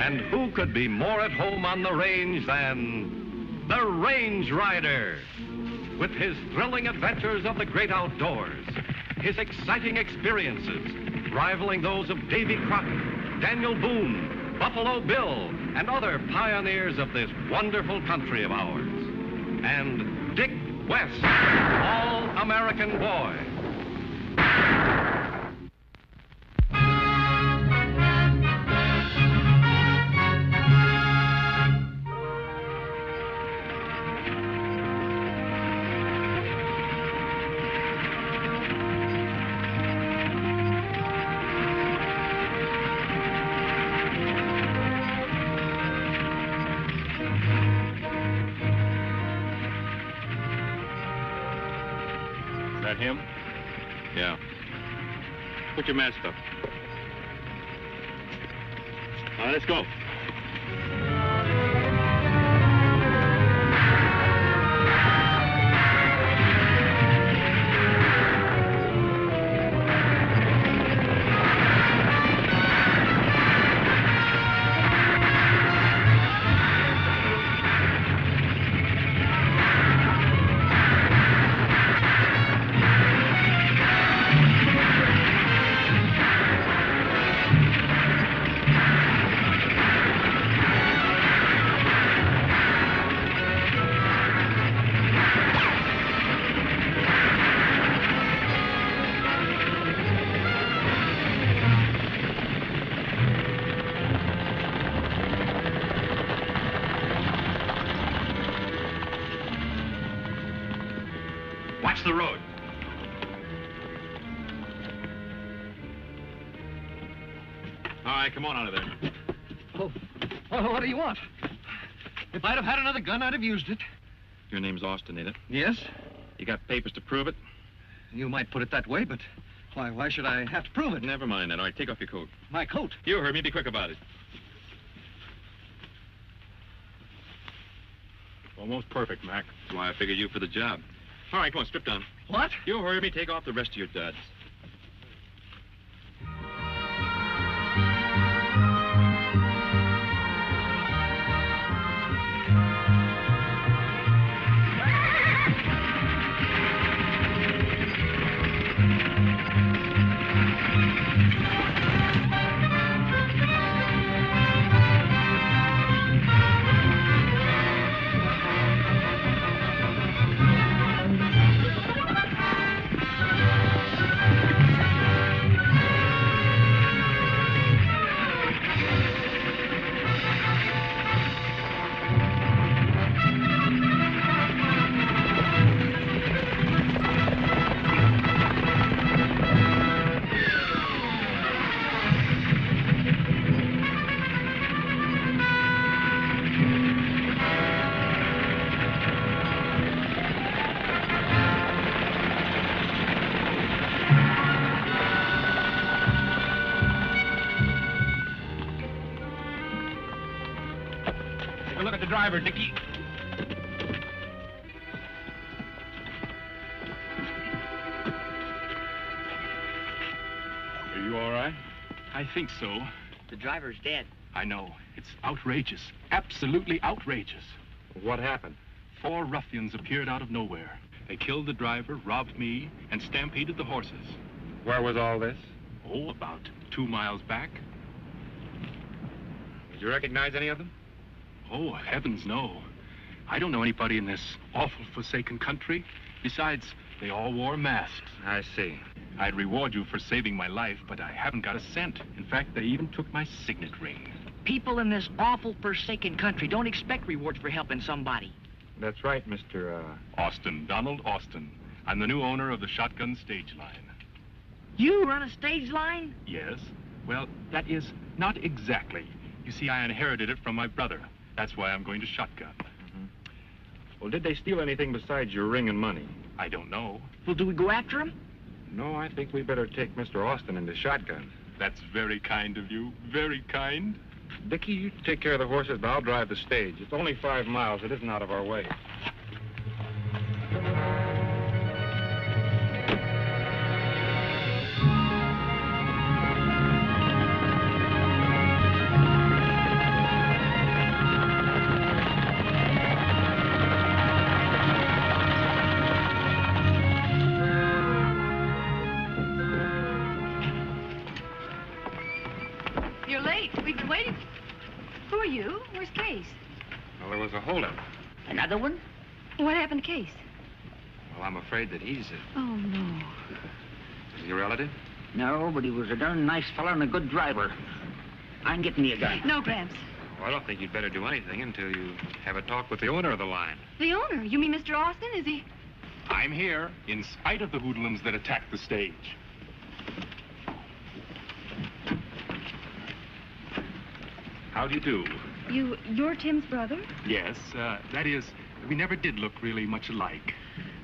And who could be more at home on the range than the Range Rider? With his thrilling adventures of the great outdoors, his exciting experiences rivaling those of Davy Crockett, Daniel Boone, Buffalo Bill, and other pioneers of this wonderful country of ours. And Dick West, All-American Boy. Him? Yeah. Put your mask up. All right, let's go. Watch the road. All right, come on out of there. Oh, well, what do you want? If I'd have had another gun, I'd have used it. Your name's Austin, ain't it? Yes? You got papers to prove it? You might put it that way, but why should I have to prove it? Never mind that. All right, take off your coat. My coat? You heard me. Be quick about it. Almost perfect, Mac. That's why I figured you for the job. All right, come on, strip down. What? You heard me. Take off the rest of your duds. Look at the driver, Dickie. Are you all right? I think so. The driver's dead. I know. It's outrageous. Absolutely outrageous. What happened? 4 ruffians appeared out of nowhere. They killed the driver, robbed me, and stampeded the horses. Where was all this? Oh, about 2 miles back. Did you recognize any of them? Oh, heavens, no. I don't know anybody in this awful forsaken country. Besides, they all wore masks. I see. I'd reward you for saving my life, but I haven't got a cent. In fact, they even took my signet ring. People in this awful forsaken country don't expect rewards for helping somebody. That's right, Mr. Austin, Donald Austin. I'm the new owner of the Shotgun Stage Line. You run a stage line? Yes. Well, that is not exactly. You see, I inherited it from my brother. That's why I'm going to shotgun. Mm-hmm. Well, did they steal anything besides your ring and money? I don't know. Well, do we go after him? No, I think we better take Mr. Austin into shotgun. That's very kind of you. Very kind. Dickie, you take care of the horses, but I'll drive the stage. It's only 5 miles. It isn't out of our way. are you? Where's Case? Well, there was a holdup. Another one? What happened to Case? Well, I'm afraid that he's it. Oh, no. Is he a relative? No, but he was a darn nice fellow and a good driver. I'm getting me a gun. No, Gramps. Well, I don't think you'd better do anything until you have a talk with the owner of the line. The owner? You mean Mr. Austin? Is he? I'm here in spite of the hoodlums that attacked the stage. How do you do? You're Tim's brother? Yes, that is, we never did look really much alike.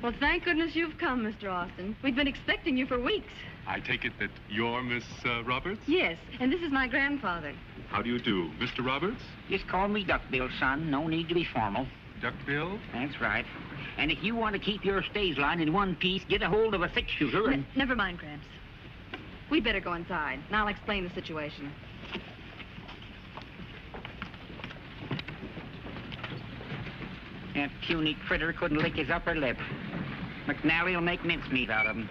Well, thank goodness you've come, Mr. Austin. We've been expecting you for weeks. I take it that you're Miss Roberts? Yes, and this is my grandfather. How do you do, Mr. Roberts? Just call me Duckbill, son. No need to be formal. Duckbill? That's right. And if you want to keep your stage line in one piece, get a hold of a six-shooter and... Never mind, Gramps. We'd better go inside, and I'll explain the situation. That puny critter couldn't lick his upper lip. McNally will make mincemeat out of him.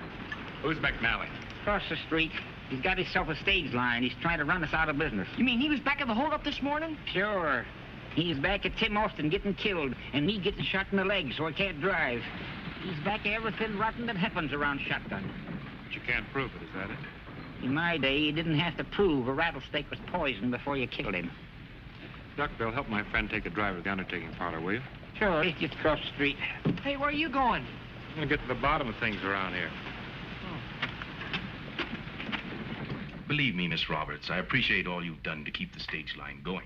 Who's McNally? Across the street. He's got himself a stage line. He's trying to run us out of business. You mean he was back at the holdup this morning? Sure. He's back at Tim Austin getting killed, and me getting shot in the leg so I can't drive. He's back at everything rotten that happens around shotgun. But you can't prove it, is that it? In my day, you didn't have to prove a rattlesnake was poisoned before you killed him. Duckbill, help my friend take the driver to the undertaking parlor, will you? Sure, he's just across the street. Hey, where are you going? I'm going to get to the bottom of things around here. Believe me, Miss Roberts, I appreciate all you've done to keep the stage line going.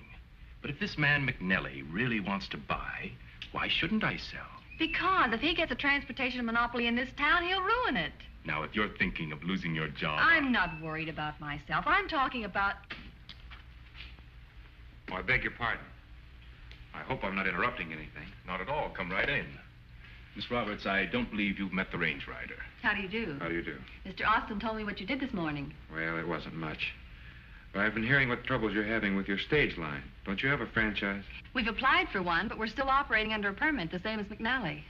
But if this man McNally really wants to buy, why shouldn't I sell? Because if he gets a transportation monopoly in this town, he'll ruin it. Now, if you're thinking of losing your job... I'm not worried about myself. I'm talking about... Oh, I beg your pardon. I hope I'm not interrupting anything. Not at all. Come right in. Miss Roberts, I don't believe you've met the range rider. How do you do? How do you do? Mr. Austin told me what you did this morning. Well, it wasn't much. But I've been hearing what troubles you're having with your stage line. Don't you have a franchise? We've applied for one, but we're still operating under a permit, the same as McNally.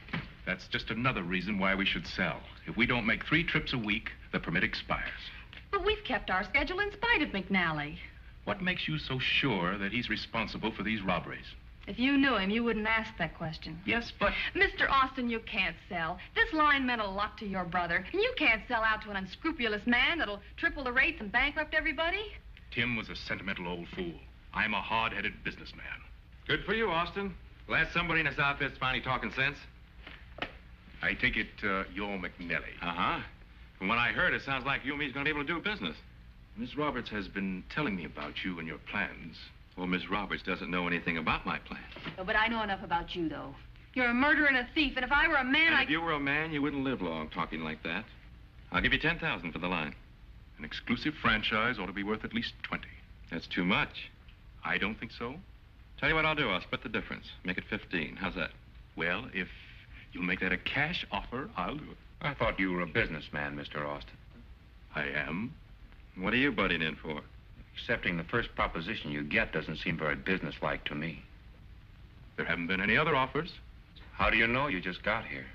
That's just another reason why we should sell. If we don't make 3 trips a week, the permit expires. But we've kept our schedule in spite of McNally. What makes you so sure that he's responsible for these robberies? If you knew him, you wouldn't ask that question. Yes, but... Mr. Austin, you can't sell. This line meant a lot to your brother, and you can't sell out to an unscrupulous man that'll triple the rates and bankrupt everybody. Tim was a sentimental old fool. I'm a hard-headed businessman. Good for you, Austin. Glad somebody in this outfit's finally talking sense. I take it you're McNally. Uh-huh. From what I heard, it sounds like you and me's going to be able to do business. Miss Roberts has been telling me about you and your plans. Well, Miss Roberts doesn't know anything about my plan. Oh, but I know enough about you, though. You're a murderer and a thief, and if I were a man, And if you were a man, you wouldn't live long talking like that. I'll give you $10,000 for the line. An exclusive franchise ought to be worth at least 20. That's too much. I don't think so. Tell you what I'll do. I'll split the difference. Make it 15. How's that? Well, if you'll make that a cash offer, I'll do it. I thought you were a businessman, Mr. Austin. I am. What are you butting in for? Accepting the first proposition you get doesn't seem very businesslike to me. There haven't been any other offers. How do you know? You just got here.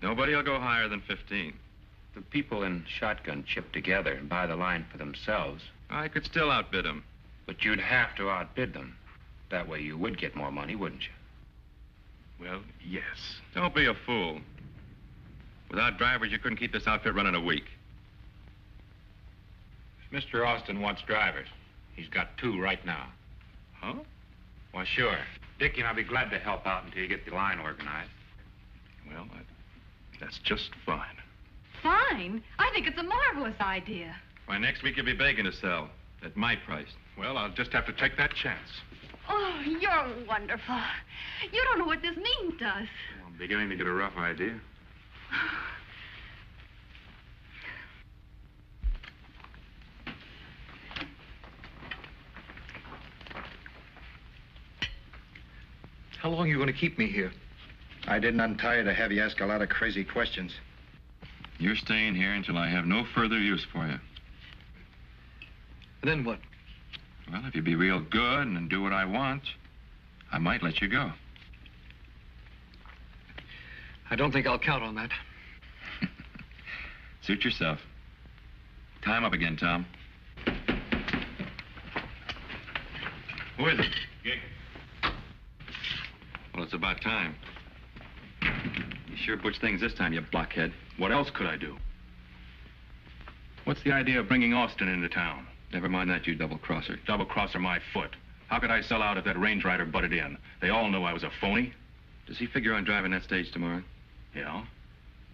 Nobody will go higher than 15. The people in shotgun chip together and buy the line for themselves. I could still outbid them. But you'd have to outbid them. That way you would get more money, wouldn't you? Well, yes. Don't be a fool. Without drivers, you couldn't keep this outfit running a week. Mr. Austin wants drivers. He's got 2 right now. Huh? Well, sure. Dickie and I'll be glad to help out until you get the line organized. Well, that's just fine. Fine. I think it's a marvelous idea. Why, next week you'll be begging to sell. At my price. Well, I'll just have to take that chance. Oh, you're wonderful. You don't know what this means to us. I'm beginning to get a rough idea. How long are you going to keep me here? I didn't untie you to have you ask a lot of crazy questions. You're staying here until I have no further use for you. Then what? Well, if you be real good and do what I want, I might let you go. I don't think I'll count on that. Suit yourself. Time up again, Tom. Who is it? Gig. it's about time. You sure butched things this time, you blockhead. What else could I do? What's the idea of bringing Austin into town? Never mind that, you double-crosser. Double-crosser my foot. How could I sell out if that range rider butted in? They all knew I was a phony. Does he figure on driving that stage tomorrow? Yeah?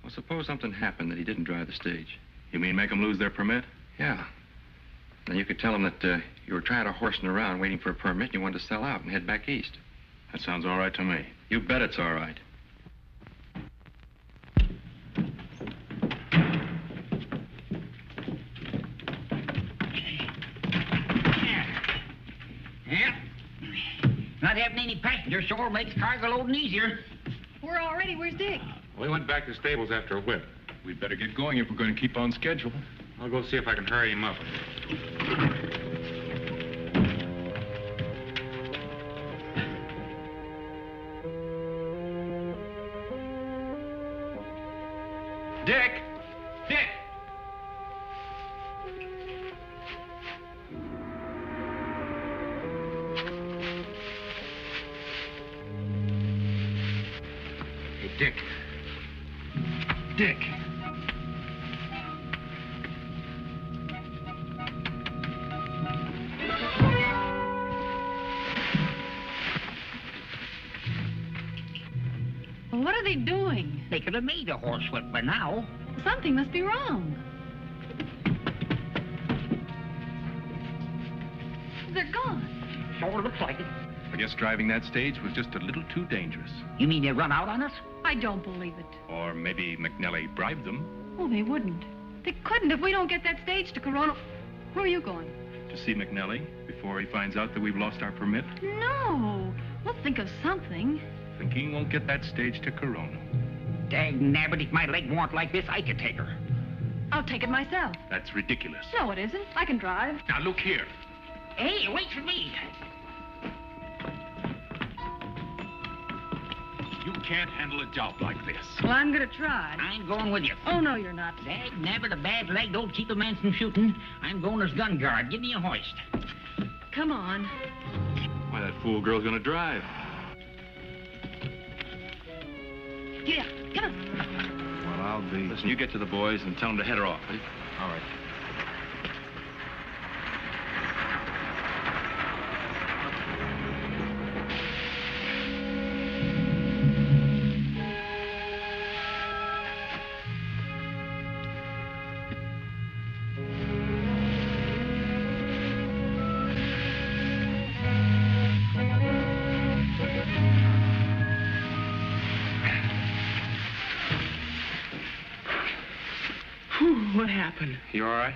Well, suppose something happened that he didn't drive the stage. You mean make them lose their permit? Yeah. Then you could tell him that you were tired of horsing around waiting for a permit and you wanted to sell out and head back east. That sounds all right to me. You bet it's all right. Yeah. Not having any passengers sure makes cargo loading easier. We're all ready. Where's Dick? We went back to the stables after a whip. We'd better get going if we're going to keep on schedule. I'll go see if I can hurry him up. Dick! Dick! Hey, Dick. Dick! What are they doing? They could have made a horsewhip by now. Something must be wrong. They're gone. Sure looks like it. I guess driving that stage was just a little too dangerous. You mean they run out on us? I don't believe it. Or maybe McNally bribed them Oh, they wouldn't. They couldn't if we don't get that stage to Corona. Where are you going? to see McNally before he finds out that we've lost our permit. No. We'll think of something. Thinking won't get that stage to Corona. Dag nabbit, if my leg weren't like this, I could take her. I'll take it myself. That's ridiculous. No, it isn't. I can drive. Now, look here. Hey, wait for me. You can't handle a job like this. Well, I'm going to try. I'm going with you. Oh, no, you're not. Dag nabbit, a bad leg don't keep a man from shooting. I'm going as gun guard. Give me a hoist. Come on. Why, that fool girl's gonna drive. Yeah, come on. Well, I'll be... Listen, you get to the boys and tell them to head her off, eh? All right. What happened? You all right?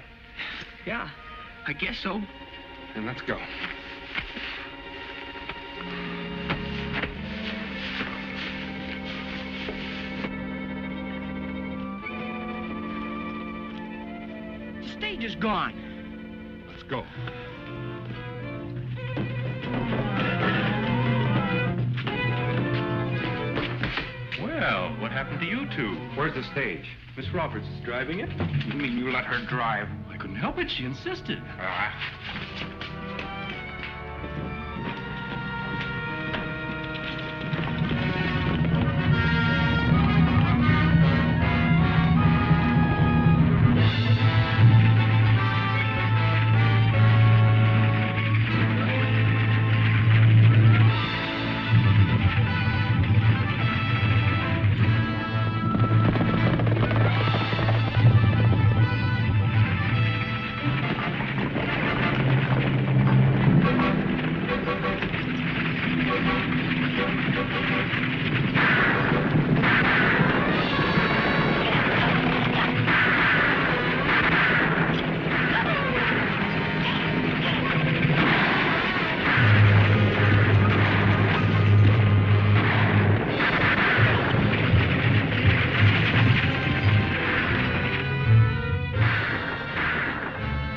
Yeah, I guess so. Then let's go. The stage is gone. Let's go. Well, what happened to you two? Where's the stage? Miss Roberts is driving it. You mean you let her drive? I couldn't help it. She insisted.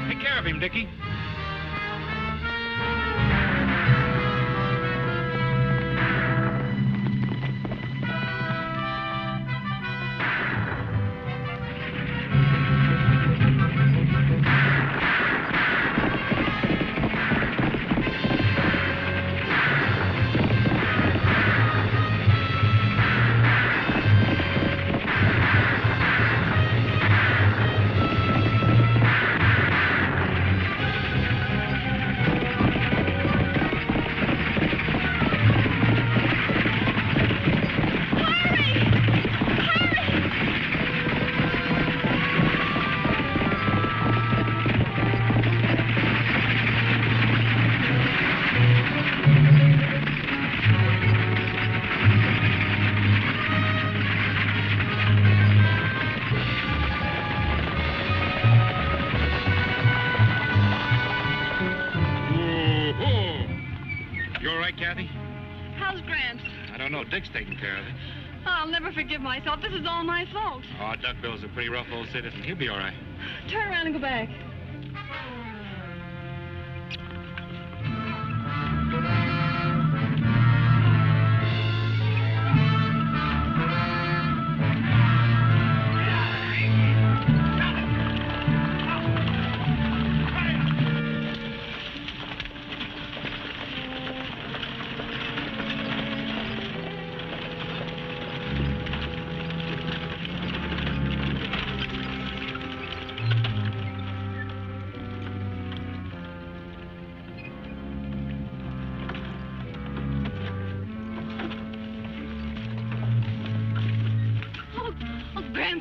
Take care of him, Dickie. No, Dick's taking care of it. I'll never forgive myself. This is all my fault. Oh, Duckbill's a pretty rough old citizen. He'll be all right. Turn around and go back.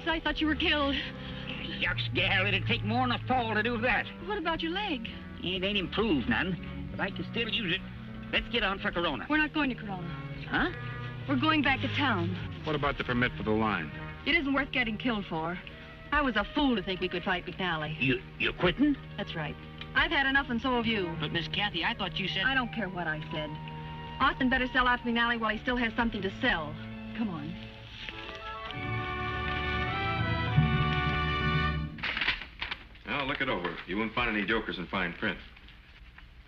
I thought you were killed. Yucks, gal, it'd take more than a fall to do that. What about your leg? It ain't improved none, but I can still use it. Let's get on for Corona. We're not going to Corona. Huh? We're going back to town. What about the permit for the line? It isn't worth getting killed for. I was a fool to think we could fight McNally. You're quitting? That's right. I've had enough, and so have you. But, Miss Kathy, I thought you said... I don't care what I said. Austin better sell out to McNally while he still has something to sell. Come on. Well, look it over. You won't find any jokers in fine print.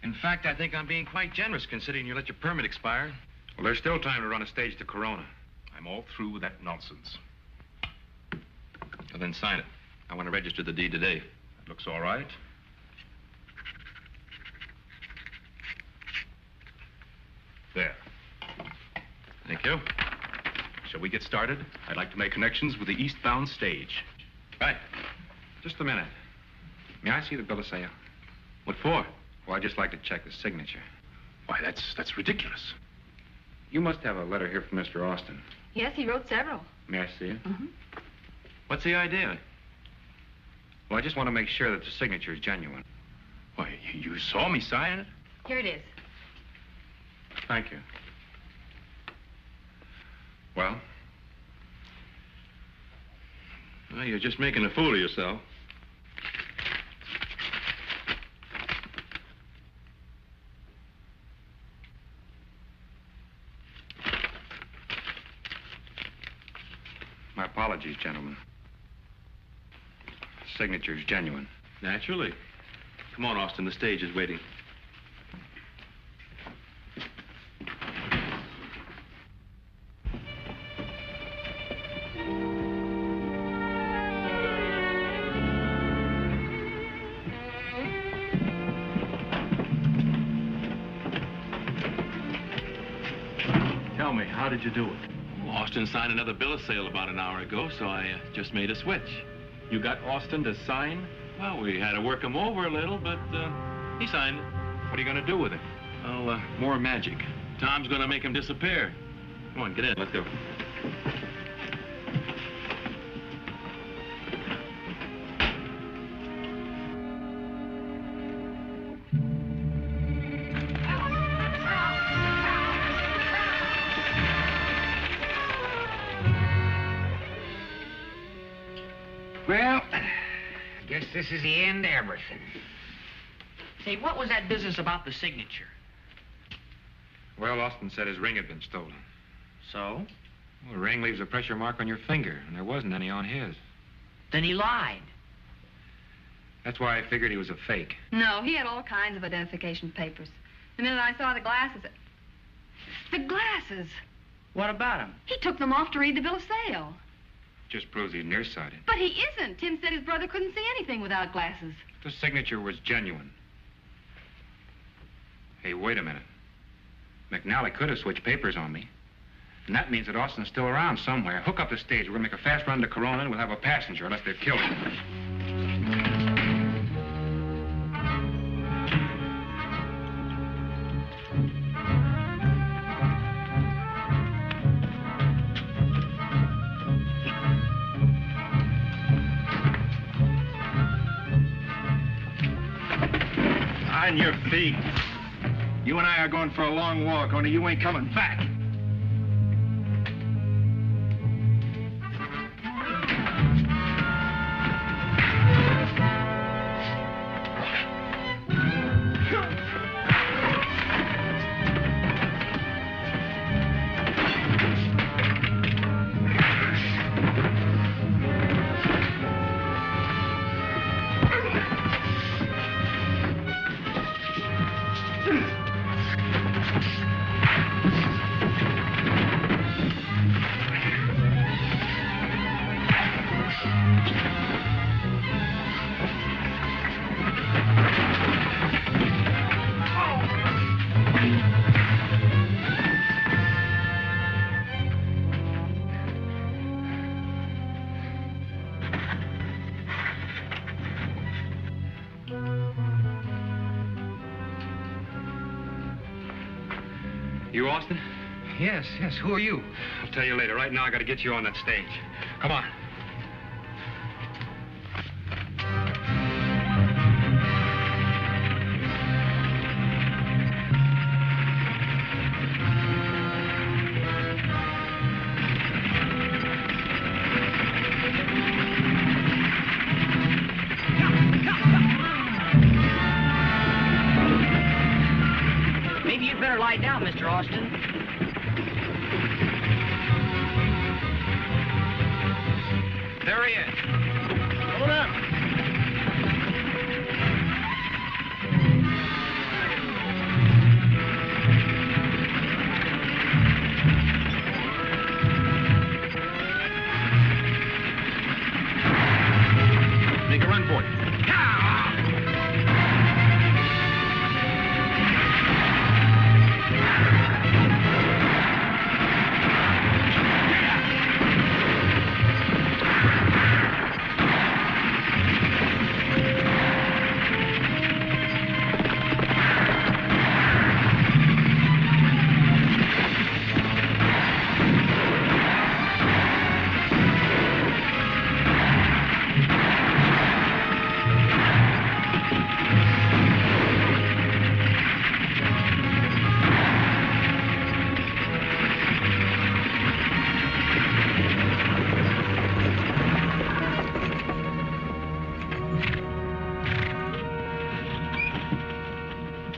In fact, I think I'm being quite generous considering you let your permit expire. Well, there's still time to run a stage to Corona. I'm all through with that nonsense. Well, then sign it. I want to register the deed today. That looks all right. There. Thank you. Shall we get started? I'd like to make connections with the eastbound stage. Right. Just a minute. May I see the bill of sale? What for? Well, I'd just like to check the signature. Why, that's ridiculous. You must have a letter here from Mr. Austin. Yes, he wrote several. May I see it? Mm-hmm. What's the idea? Well, I just want to make sure that the signature is genuine. Why, you saw me sign it? Here it is. Thank you. Well? Well, you're just making a fool of yourself. My apologies, gentlemen. The signature's genuine. Naturally. Come on, Austin. The stage is waiting. Tell me, how did you do it? Austin signed another bill of sale about an hour ago, so I just made a switch. You got Austin to sign? Well, we had to work him over a little, but he signed it. What are you going to do with it? Well, more magic. Tom's going to make him disappear. Come on, get in. Let's go. Well, I guess this is the end of everything. Say, what was that business about the signature? Well, Austin said his ring had been stolen. So? Well, the ring leaves a pressure mark on your finger, and there wasn't any on his. Then he lied. That's why I figured he was a fake. No, he had all kinds of identification papers. The minute I saw the glasses... The glasses! What about him? He took them off to read the bill of sale. Just proves he's nearsighted. But he isn't. Tim said his brother couldn't see anything without glasses. The signature was genuine. Hey, wait a minute. McNally could have switched papers on me. And that means that Austin's still around somewhere. Hook up the stage. We're going to make a fast run to Corona, and we'll have a passenger unless they've killed him. On your feet. You and I are going for a long walk, only you ain't coming back. You Austin? Yes. Who are you? I'll tell you later. Right now, I got to get you on that stage. Come on. Maybe you'd better lie down, Mr. Austin. There he is. Hold up. Make a run for it.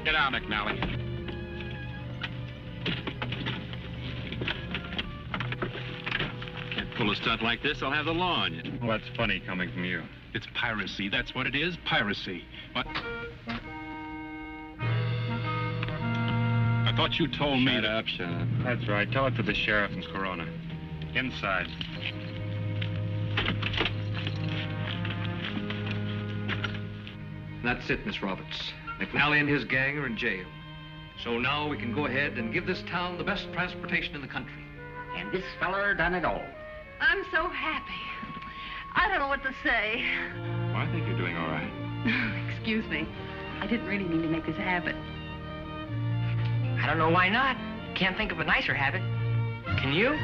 Get out, McNally. Can't pull a stunt like this, I'll have the law on you. Well, that's funny coming from you. It's piracy. That's what it is, piracy. What? I thought you told me that... Shut up. That's right. Tell it to the sheriff in Corona. Inside. That's it, Miss Roberts. McNally and his gang are in jail. So now we can go ahead and give this town the best transportation in the country. And this feller done it all. I'm so happy. I don't know what to say. Well, I think you're doing all right. Excuse me. I didn't really mean to make this habit. I don't know why not. Can't think of a nicer habit. Can you?